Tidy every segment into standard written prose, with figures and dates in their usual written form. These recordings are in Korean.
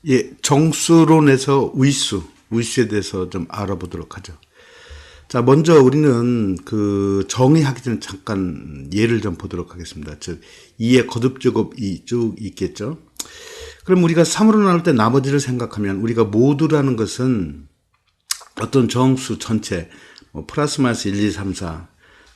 예, 정수론에서 위수에 대해서 좀 알아보도록 하죠. 자, 먼저 우리는 그 정의하기 전에 잠깐 예를 좀 보도록 하겠습니다. 즉, 이의 거듭제곱이 쭉 있겠죠. 그럼 우리가 3으로 나눌 때 나머지를 생각하면 우리가 모두라는 것은 어떤 정수 전체, 플러스 마이너스 1, 2, 3, 4,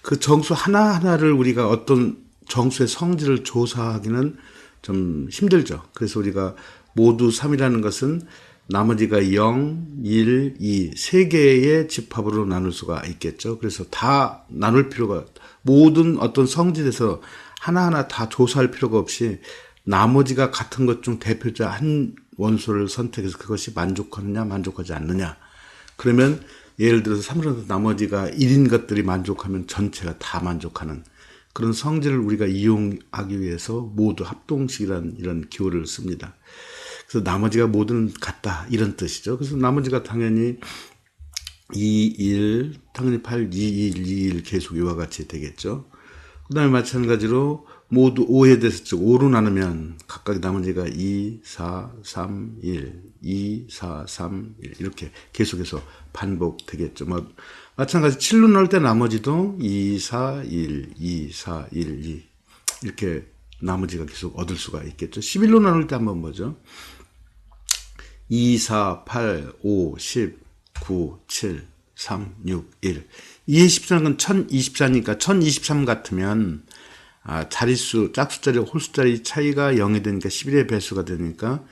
그 정수 하나하나를 우리가 어떤 정수의 성질을 조사하기는 좀 힘들죠. 그래서 우리가 모두 3이라는 것은 나머지가 0, 1, 2, 세 개의 집합으로 나눌 수가 있겠죠. 그래서 다 나눌 필요가, 모든 어떤 성질에서 하나하나 다 조사할 필요가 없이 나머지가 같은 것 중 대표자 한 원소를 선택해서 그것이 만족하느냐 만족하지 않느냐. 그러면 예를 들어서 3으로 나머지가 1인 것들이 만족하면 전체가 다 만족하는 그런 성질을 우리가 이용하기 위해서 모두 합동식이라는 이런 기호를 씁니다. 그래서 나머지가 모두는 같다 이런 뜻이죠. 그래서 나머지가 당연히 2, 1, 당연히 8, 2, 1, 2, 1 계속 이와 같이 되겠죠. 그 다음에 마찬가지로 모두 5에 대해서 즉 5로 나누면 각각 나머지가 2, 4, 3, 1, 2, 4, 3, 1 이렇게 계속해서 반복되겠죠. 마찬가지 7로 나눌 때 나머지도 2, 4, 1, 2, 4, 1, 2 이렇게 나머지가 계속 얻을 수가 있겠죠. 11로 나눌 때 한번 보죠. 2, 4, 8, 5, 10, 9, 7, 3, 6, 1. 2의 14는 1024니까 1023 같으면 자릿수, 짝수짜리, 홀수짜리 차이가 0이 되니까 11의 배수가 되니까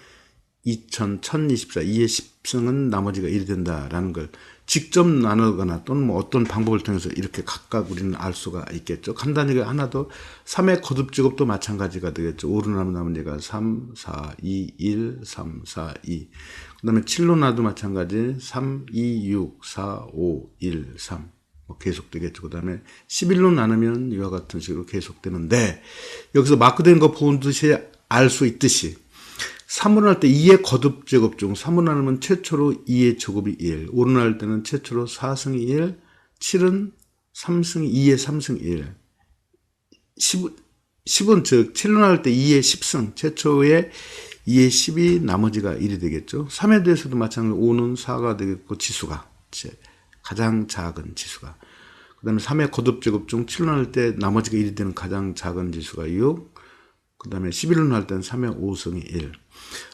1024, 2의 10승은 나머지가 1이 된다라는 걸 직접 나누거나 또는 어떤 방법을 통해서 이렇게 각각 우리는 알 수가 있겠죠. 간단하게 하나 더 3의 거듭제곱도 마찬가지가 되겠죠. 5로 나누면 나머지가 3, 4, 2, 1, 3, 4, 2. 그 다음에 7로 나도 마찬가지 3, 2, 6, 4, 5, 1, 3. 계속되겠죠. 그 다음에 11로 나누면 이와 같은 식으로 계속되는데 여기서 마크된 거 본 듯이 알 수 있듯이 3으로 나눌 때 2의 거듭제곱 중 3으로 나누면 최초로 2의 제곱이 1, 5로 나눌 때는 최초로 4승이 1, 7은 3승이 2의 3승 1, 10은 즉 7로 나눌 때 2의 10승, 최초의 2의 10이 나머지가 1이 되겠죠. 3에 대해서도 마찬가지로 5는 4가 되겠고 지수가 가장 작은 지수가. 그 다음에 3의 거듭제곱 중 7로 나눌 때 나머지가 1이 되는 가장 작은 지수가 6. 그 다음에 11로 나눌 때는 3의 5승이 1.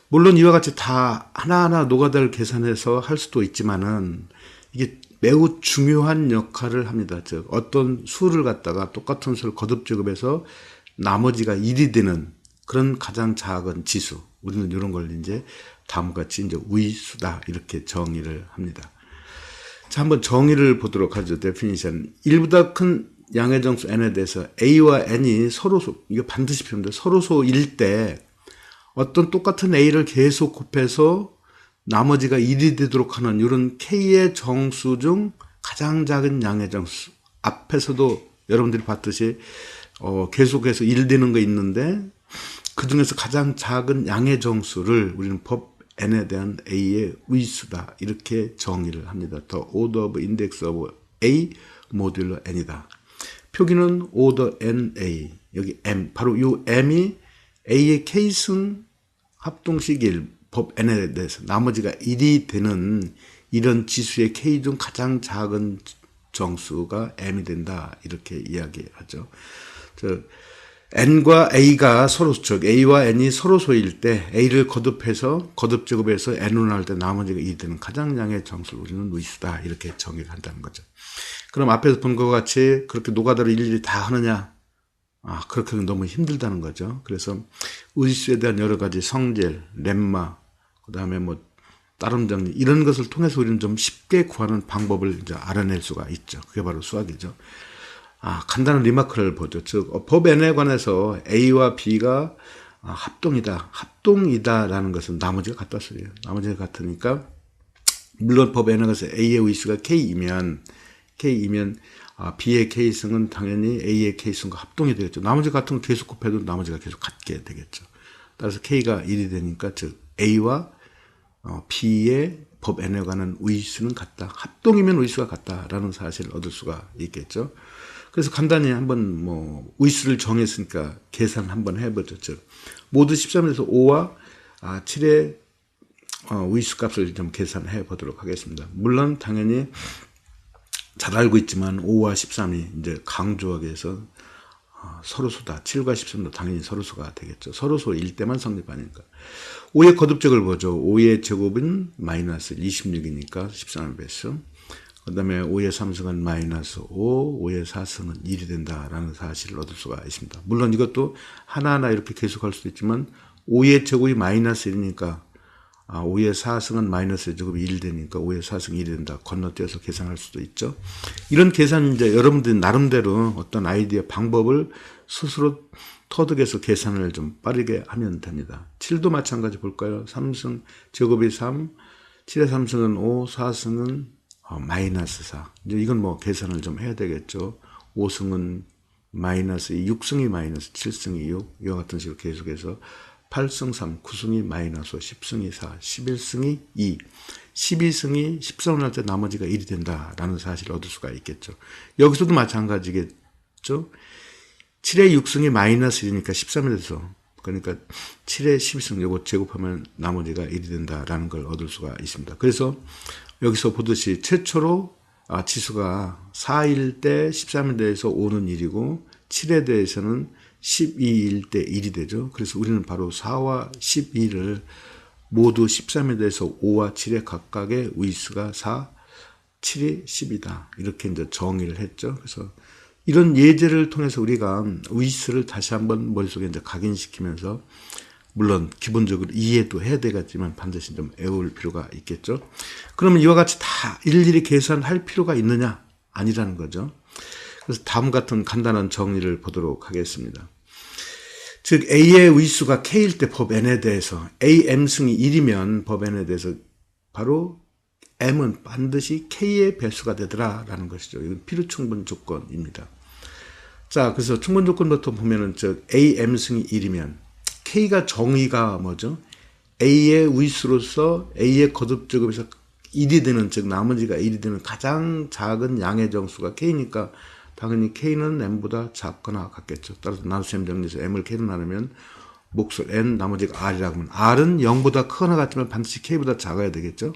물론 이와 같이 다 하나하나 노가다를 계산해서 할 수도 있지만은 이게 매우 중요한 역할을 합니다. 즉, 어떤 수를 갖다가 똑같은 수를 거듭제곱해서 나머지가 1이 되는 그런 가장 작은 지수. 우리는 이런 걸 이제 다음과 같이 이제 위수다. 이렇게 정의를 합니다. 자, 한번 정의를 보도록 하죠. 데피니션. 1보다 큰 양의 정수 n에 대해서 a와 n이 서로소, 이거 반드시 표현돼 서로소일 때 어떤 똑같은 a를 계속 곱해서 나머지가 1이 되도록 하는 이런 k의 정수 중 가장 작은 양의 정수. 앞에서도 여러분들이 봤듯이 계속해서 1 되는 거 있는데 그 중에서 가장 작은 양의 정수를 우리는 법 n에 대한 a의 위수다 이렇게 정의를 합니다. The order of index of a 모듈러 n이다. 표기는 order na 여기 m 바로 이 m이 a의 k승 합동식 1 법 n에 대해서 나머지가 1이 되는 이런 지수의 k 중 가장 작은 정수가 m이 된다 이렇게 이야기하죠. n과 a가 서로 즉 a와 n이 서로소일 때 a를 거듭제곱해서 n으로 나눌 때 나머지가 2이 되는 가장 양의 정수를 우리는 위수다 이렇게 정의를 한다는 거죠. 그럼 앞에서 본 것 같이 그렇게 노가다로 일일이 다 하느냐? 그렇게는 너무 힘들다는 거죠. 그래서 의수에 대한 여러 가지 성질, 렘마, 그 다음에 따름 정리 이런 것을 통해서 우리는 좀 쉽게 구하는 방법을 이제 알아낼 수가 있죠. 그게 바로 수학이죠. 간단한 리마크를 보죠. 즉, 법 n에 관해서 a와 b가 합동이다라는 것은 나머지가 같다 소리예요. 나머지가 같으니까 물론 법 n에 관해서 a의 의수가 k이면 b의 k승은 당연히 a의 k승과 합동이 되겠죠. 나머지 같은 거 계속 곱해도 나머지가 계속 같게 되겠죠. 따라서 k가 1이 되니까 즉 a와 b의 법 n에 관한 의수는 같다. 합동이면 의수가 같다라는 사실을 얻을 수가 있겠죠. 그래서 간단히 한번 의수를 정했으니까 계산 한번 해보죠. 즉 모두 13에서 5와 7의 위수 값을 좀 계산해 보도록 하겠습니다. 물론 당연히 잘 알고 있지만 5와 13이 이제 강조하기 위해서 서로수다. 7과 13도 당연히 서로수가 되겠죠. 서로수일 때만 성립하니까. 5의 거듭적을 보죠. 5의 제곱은 마이너스 26이니까 13의 배수. 그 다음에 5의 3승은 마이너스 5, 5의 4승은 1이 된다라는 사실을 얻을 수가 있습니다. 물론 이것도 하나하나 이렇게 계속할 수도 있지만 5의 제곱이 마이너스 1이니까 5의 4승은 마이너스 제곱이 1 되니까 5의 4승 1이 된다. 건너뛰어서 계산할 수도 있죠. 이런 계산 이제 여러분들이 나름대로 어떤 아이디어 방법을 스스로 터득해서 계산을 좀 빠르게 하면 됩니다. 7도 마찬가지 볼까요? 3승 제곱이 3, 7의 3승은 5, 4승은 마이너스 4. 이제 이건 뭐 계산을 좀 해야 되겠죠. 5승은 마이너스 2, 6승이 마이너스 7승이 6, 이와 같은 식으로 계속해서 8승 3, 9승이 마이너스 5, 10승이 4, 11승이 2, 12승이 13을 할 때 나머지가 1이 된다라는 사실을 얻을 수가 있겠죠. 여기서도 마찬가지겠죠. 7의 6승이 마이너스 1이니까 13이 돼서 그러니까 7의 12승 요거 제곱하면 나머지가 1이 된다라는 걸 얻을 수가 있습니다. 그래서 여기서 보듯이 최초로 지수가 4일 때 13에 대해서 5는 1이고 7에 대해서는 12일 때 1이 되죠. 그래서 우리는 바로 4와 12를 모두 13에 대해서 5와 7의 각각의 위수가 4, 7이 10이다. 이렇게 이제 정의를 했죠. 그래서 이런 예제를 통해서 우리가 위수를 다시 한번 머릿속에 이제 각인시키면서 물론 기본적으로 이해도 해야 되겠지만 반드시 좀 외울 필요가 있겠죠. 그러면 이와 같이 다 일일이 계산할 필요가 있느냐? 아니라는 거죠. 그래서 다음 같은 간단한 정리를 보도록 하겠습니다. 즉 A의 위수가 K일 때 법 N에 대해서 AM승이 1이면 법 N에 대해서 바로 M은 반드시 K의 배수가 되더라라는 것이죠. 이건 필요충분 조건입니다. 자, 그래서 충분 조건부터 보면은 즉 AM승이 1이면 K가 정의가 뭐죠? A의 위수로서 A의 거듭제곱에서 1이 되는, 즉 나머지가 1이 되는 가장 작은 양의 정수가 K니까 당연히 K는 M보다 작거나 같겠죠. 따라서 나눗셈 정리해서 M을 K로 나누면 몫을 N, 나머지가 R이라고 하면 R은 0보다 크거나 같지만 반드시 K보다 작아야 되겠죠.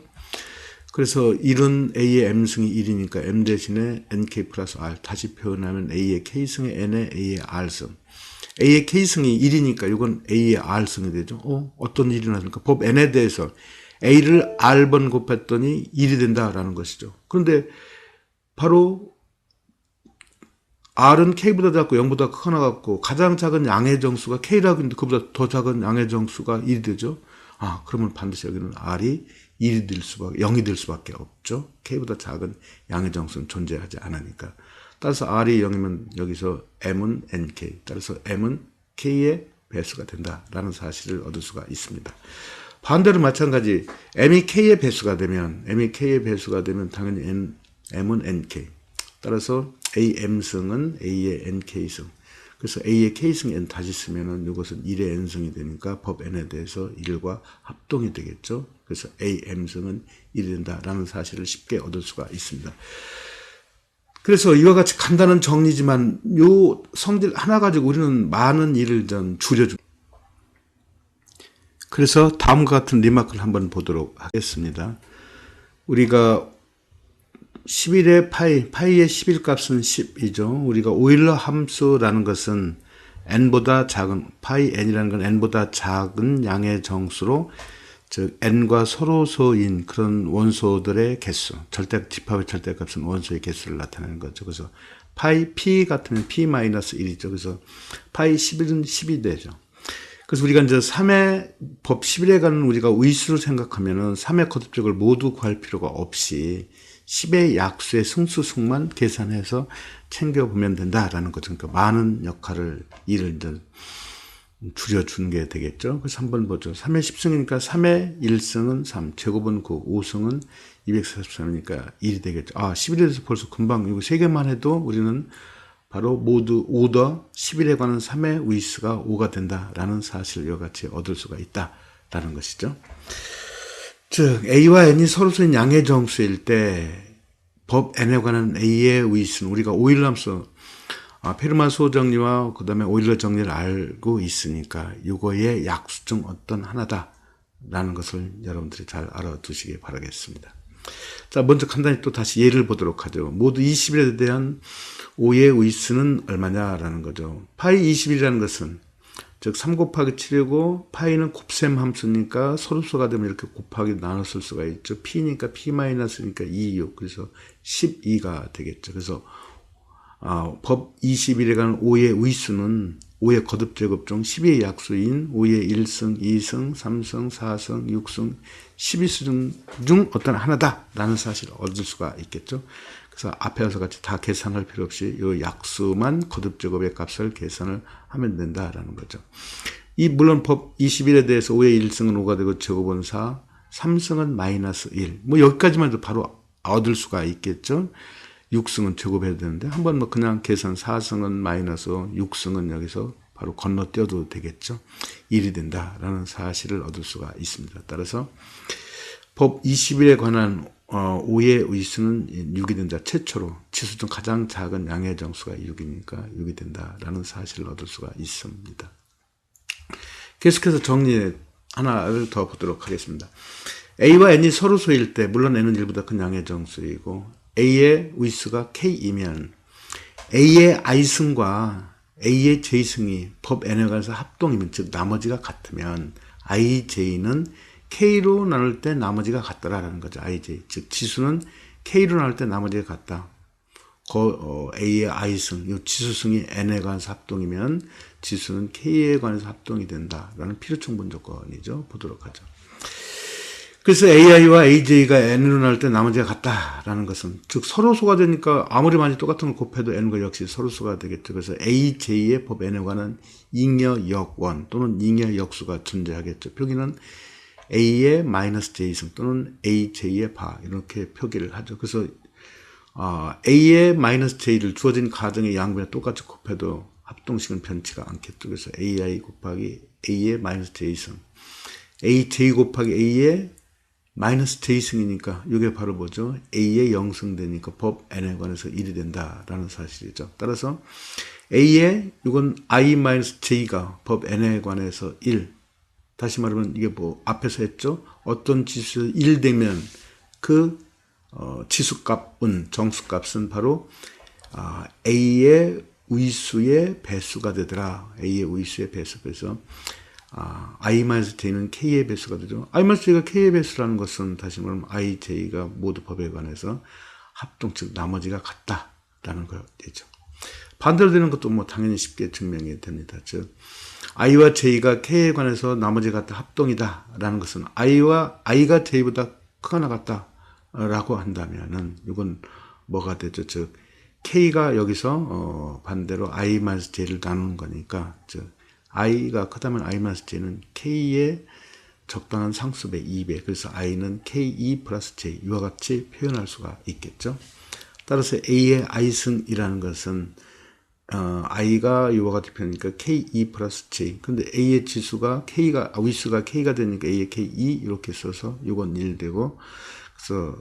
그래서 1은 A의 M승이 1이니까 M 대신에 NK 플러스 R, 다시 표현하면 A의 K승의 N에 A의 R승. A의 K승이 1이니까 이건 A의 R승이 되죠. 어떤 일이 나니까 법 N에 대해서 A를 R번 곱했더니 1이 된다라는 것이죠. 그런데 바로 R은 K보다 작고 0보다 크거나 같고 가장 작은 양의 정수가 K라고 했는데 그보다 더 작은 양의 정수가 1이 되죠. 그러면 반드시 여기는 R이 1이 될 수밖에, 0이 될 수밖에 없죠. K보다 작은 양의 정수는 존재하지 않으니까. 따라서 R이 0이면 여기서 M은 NK, 따라서 M은 K의 배수가 된다라는 사실을 얻을 수가 있습니다. 반대로 마찬가지 M이 K의 배수가 되면 당연히 M은 NK. 따라서 AM승은 A의 NK승. 그래서 A의 K승 N 다시 쓰면은 이것은 1의 N승이 되니까 법 N에 대해서 1과 합동이 되겠죠. 그래서 AM승은 1이 된다라는 사실을 쉽게 얻을 수가 있습니다. 그래서 이와 같이 간단한 정리지만 요 성질 하나 가지고 우리는 많은 일을 좀 줄여줍니다. 그래서 다음과 같은 리마크를 한번 보도록 하겠습니다. 우리가 11의 파이의 11값은 10이죠. 우리가 오일러 함수라는 것은 n보다 작은, 파이 n이라는 건 n보다 작은 양의 정수로, 즉 n과 서로소인 그런 원소들의 개수, 집합의 절대값은 원소의 개수를 나타내는 거죠. 그래서 파이 p 같으면 p-1이죠. 그래서 파이 11은 10이 되죠. 그래서 우리가 이제 3의 법 11에 관한 우리가 위수를 생각하면은 3의 거듭적을 모두 구할 필요가 없이 10의 약수의 승수 승만 계산해서 챙겨보면 된다라는 거죠. 그러니까 많은 일을 이제 줄여주는 게 되겠죠. 그래서 한번 보죠. 3의 10승이니까 3의 1승은 3, 제곱은 9, 5승은 243이니까 1이 되겠죠. 11에 대해서 벌써 금방 이거 3개만 해도 우리는 바로 모두 5더 11에 관한 3의 위수가 5가 된다라는 사실을 이와 같이 얻을 수가 있다라는 것이죠. 즉 A와 N이 서로서인 양의 정수일 때 법 N에 관한 A의 위수는 우리가 오일러 함수 페르마 수호 정리와 그 다음에 오일러 정리를 알고 있으니까 이거의 약수 중 어떤 하나다 라는 것을 여러분들이 잘 알아두시기 바라겠습니다. 자, 먼저 간단히 또 다시 예를 보도록 하죠. 모두 20일에 대한 O의 의수는 얼마냐라는 거죠. 파이 20이라는 것은 즉 3 곱하기 7이고 파이는 곱셈 함수니까 소수가 되면 이렇게 곱하기 나눴을 수가 있죠. P니까 P-니까 2, 6 그래서 12가 되겠죠. 그래서 법 21에 관한 O의 의수는 O의 거듭 제곱 중 12의 약수인 O의 1승, 2승, 3승, 4승, 6승, 12승 중 어떤 하나다라는 사실을 얻을 수가 있겠죠. 그래서 앞에서 같이 다 계산할 필요 없이 이 약수만 거듭 제곱의 값을 계산을 하면 된다라는 거죠. 물론 법 21에 대해서 5의 1승은 5가 되고 제곱은 4, 3승은 마이너스 1. 뭐 여기까지만 해도 바로 얻을 수가 있겠죠. 6승은 제곱해야 되는데 한번 뭐 그냥 계산 4승은 마이너스 6승은 여기서 바로 건너뛰어도 되겠죠. 1이 된다라는 사실을 얻을 수가 있습니다. 따라서 법 21에 관한 5의 의수는 6이 된다. 최초로 치수 중 가장 작은 양의 정수가 6이니까 6이 된다라는 사실을 얻을 수가 있습니다. 계속해서 정리 하나를 더 보도록 하겠습니다. A와 N이 서로소일 때 물론 N은 1보다 큰 양의 정수이고 A의 의수가 K이면 A의 I승과 A의 J승이 법 N에 관해서 합동이면 즉 나머지가 같으면 IJ는 K로 나눌 때 나머지가 같더라라는 거죠. IJ 즉 지수는 K로 나눌 때 나머지가 같다. A의 I승 이 지수승이 N에 관해서 합동이면 지수는 K에 관해서 합동이 된다라는 필요충분 조건이죠. 보도록 하죠. 그래서 AI와 AJ가 N으로 나눌 때 나머지가 같다라는 것은 즉 서로수가 되니까 아무리 많이 똑같은 걸 곱해도 N과 역시 서로수가 되겠죠. 그래서 AJ의 법 N에 관한 잉여 역원 또는 잉여 역수가 존재하겠죠. 표기는 A의 마이너스 J승 또는 AJ의 바 이렇게 표기를 하죠. 그래서 A의 마이너스 J를 주어진 가정의 양변에 똑같이 곱해도 합동식은 변치가 않겠죠. 그래서 AI 곱하기 A의 마이너스 J승 AJ 곱하기 A의 마이너스 J승이니까 이게 바로 뭐죠? A의 0승 되니까 법 N에 관해서 1이 된다라는 사실이죠. 따라서 A의 이건 I-J가 법 N에 관해서 1 다시 말하면 이게 뭐 앞에서 했죠? 어떤 지수 1 되면 그 지수값은 정수값은 바로 A의 의수의 배수가 되더라. A의 의수의 배수. 그래서 I-J는 K의 배수가 되죠. I-J가 K의 배수라는 것은 다시 말하면 I-J가 모두 법에 관해서 합동, 즉 나머지가 같다라는 거 되죠. 반대로 되는 것도 뭐 당연히 쉽게 증명이 됩니다. 즉 I와 J가 K에 관해서 나머지가 같다, 합동이다라는 것은 I가 J보다 크거나 같다라고 한다면은 이건 뭐가 되죠? 즉 K가 여기서 반대로 I-J를 나누는 거니까 즉 I가 크다면 I-J는 K의 적당한 상수배 2배. 그래서 I는 K2 플러스 J. 이와 같이 표현할 수가 있겠죠. 따라서 A의 I승이라는 것은 I가 이와 같이 표현하니까 K2 플러스 J. 근데 A의 지수가 위수가 K가 되니까 A의 K2 이렇게 써서 이건 1 되고 그래서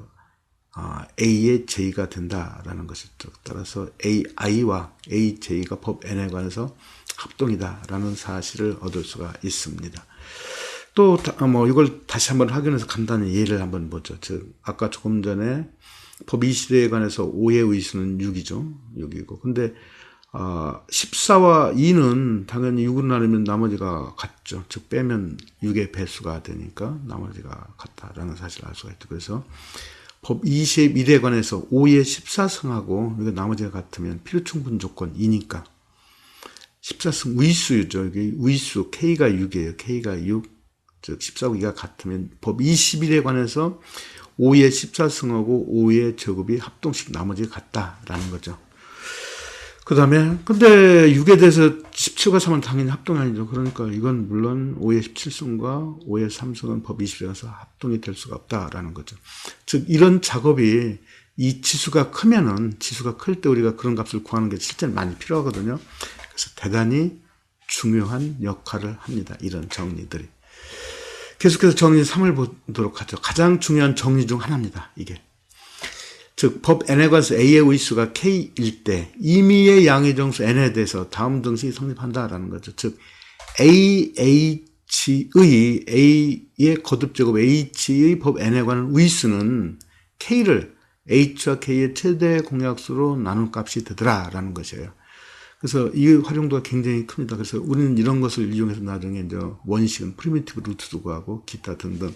A의 J가 된다라는 것이죠. 따라서 I와 AJ가 법 N에 관해서 합동이다라는 사실을 얻을 수가 있습니다. 또 이걸 다시 한번 확인해서 간단히 예를 한번 보죠. 즉 아까 조금 전에 법 20회에 관해서 5의 의수는 6이죠. 6이고 근데 14와 2는 당연히 6으로 나누면 나머지가 같죠. 즉 빼면 6의 배수가 되니까 나머지가 같다라는 사실을 알 수가 있죠. 그래서 법 21에 관해서 5의 14승하고 이거 나머지가 같으면 필요충분 조건 2니까 14승 위수죠. 이게 위수 K가 6이에요. K가 6. 즉 14고 2가 같으면 법 21에 관해서 5의 14승하고 5의 제곱이 합동식 나머지가 같다라는 거죠. 그 다음에 근데 6에 대해서 17과 3은 당연히 합동이 아니죠. 그러니까 이건 물론 5의 17승과 5의 3승은 법 20에 관해서 합동이 될 수가 없다라는 거죠. 즉 이런 작업이 이 지수가 크면은 지수가 클 때 우리가 그런 값을 구하는 게 실제로 많이 필요하거든요. 그래서 대단히 중요한 역할을 합니다. 이런 정리들이. 계속해서 정리 3을 보도록 하죠. 가장 중요한 정리 중 하나입니다. 이게. 즉, 법 N에 관해서 A의 의수가 K일 때 임의의 양의 정수 N에 대해서 다음 등식이 성립한다라는 거죠. 즉, A H의 A의 거듭제곱 H의 법 N에 관한 위수는 K를 H와 K의 최대 공약수로 나눈 값이 되더라라는 것이에요. 그래서 이 활용도가 굉장히 큽니다. 그래서 우리는 이런 것을 이용해서 나중에 이제 원식은 프리미티브 루트도 구하고 기타 등등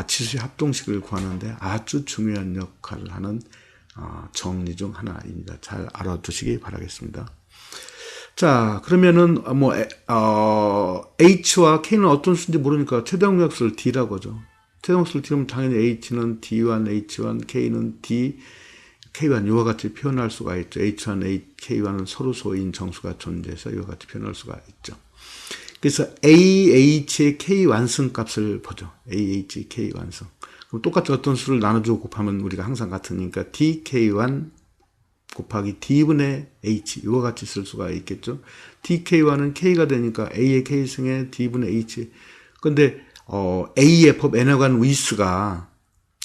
치수의 합동식을 구하는데 아주 중요한 역할을 하는 정리 중 하나입니다. 잘 알아두시기 바라겠습니다. 자, 그러면은 H와 K는 어떤 수인지 모르니까 최대 공약수를 D라고 하죠. 최대 공약수를 D면 당연히 H는 D1, H1, K는 D, K1 이와 같이 표현할 수가 있죠. H1, K1은 서로 소인 정수가 존재해서 이와 같이 표현할 수가 있죠. 그래서 AH의 K 완승값을 보죠. AH의 K 완승. 그럼 똑같이 어떤 수를 나눠주고 곱하면 우리가 항상 같으니까 DK1 곱하기 D분의 H 이와 같이 쓸 수가 있겠죠. DK1은 K가 되니까 A의 K승에 D분의 H. 근데 A의 법 N에 관한 위수가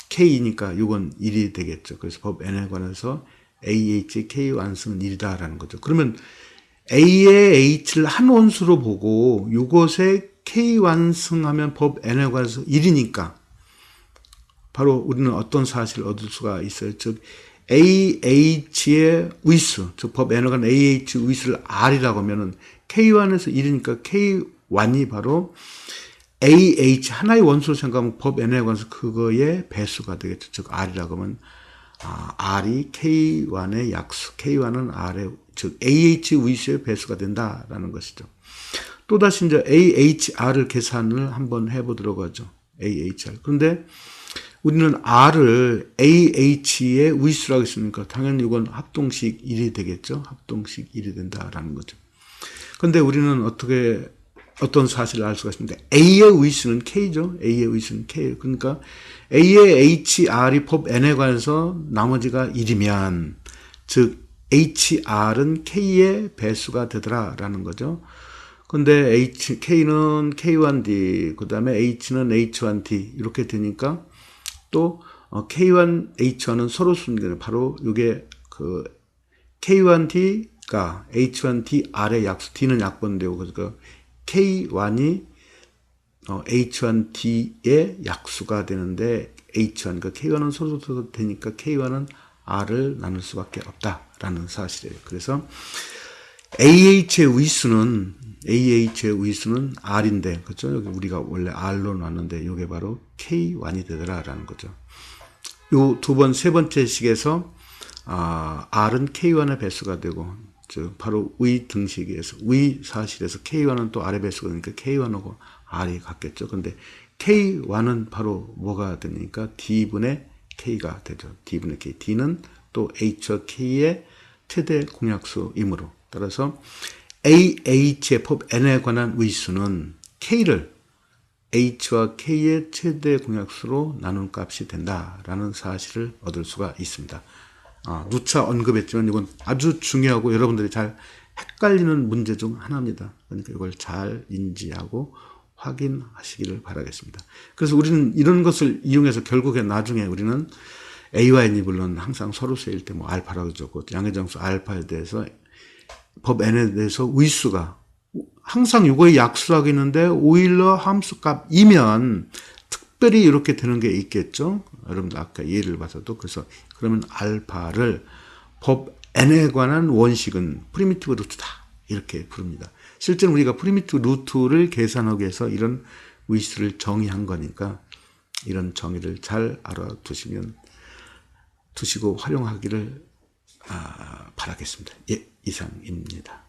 K니까 이건 1이 되겠죠. 그래서 법 N에 관해서 AH의 K 완승은 1이다라는 거죠. 그러면 A의 H를 한 원수로 보고 이것에 K 완승하면 법 N에 관해서 1이니까 바로 우리는 어떤 사실을 얻을 수가 있어요. 즉 AH의 위수, 즉 법 N에 관한 AH 위수를 R이라고 하면은 K1에서 1이니까 K1이 바로 AH 하나의 원수로 생각하면 법 N에 관해서 그거의 배수가 되겠죠. 즉 R이라고 하면 R이 K1의 약수, K1은 R의 즉 AH 위수의 배수가 된다라는 것이죠. 또다시 이제 AHR을 계산을 한번 해보도록 하죠. AHR. 그런데 우리는 R을 AH의 위수라고 했으니까 당연히 이건 합동식 1이 되겠죠. 합동식 1이 된다라는 거죠. 그런데 우리는 어떤 사실을 알 수가 있습니다. A의 위수는 K죠. A의 위수는 K. 그러니까 A의 HR이 법 N에 관해서 나머지가 1이면 즉 HR은 K의 배수가 되더라라는 거죠. 근데 K는 K1D, 그 다음에 H는 H1D 이렇게 되니까 또 K1, H1은 서로 순결 바로 이게 그 K1D가 H1D R의 약수, D는 약분되고 그러니까 K1이 H1D의 약수가 되는데 H1, 그러니까 K1은 서로 되니까 K1은 R을 나눌 수밖에 없다라는 사실이에요. 그래서 AH의 위수는 R인데, 그렇죠? 여기 우리가 원래 R로 놨는데, 이게 바로 K1이 되더라라는 거죠. 요 세 번째 식에서, R은 K1의 배수가 되고, 즉, 바로 위 등식에서, 위 사실에서 K1은 또 R의 배수가 되니까 K1하고 R이 같겠죠. 근데 K1은 바로 뭐가 되니까 D분의 K가 되죠. D분의 K. D는 또 H와 K의 최대 공약수이므로, 따라서 AH의 법 N에 관한 위수는 K를 H와 K의 최대 공약수로 나눈 값이 된다라는 사실을 얻을 수가 있습니다. 누차 언급했지만 이건 아주 중요하고 여러분들이 잘 헷갈리는 문제 중 하나입니다. 그러니까 이걸 잘 인지하고 확인하시기를 바라겠습니다. 그래서 우리는 이런 것을 이용해서 결국에 나중에 우리는 A와 N이 물론 항상 서로 쓰일 때 알파라고 적고 양의정수 알파에 대해서 법 N에 대해서 위수가 항상 이거의 약수라고 있는데 오일러 함수값이면 특별히 이렇게 되는 게 있겠죠. 여러분들 아까 예를 봐서도 그래서 그러면 알파를 법 N에 관한 원식은 프리미티브 루트다 이렇게 부릅니다. 실제로 우리가 프리미티브 루트를 계산하기 위해서 이런 위수를 정의한 거니까 이런 정의를 잘 두시고 활용하기를 바라겠습니다. 예, 이상입니다.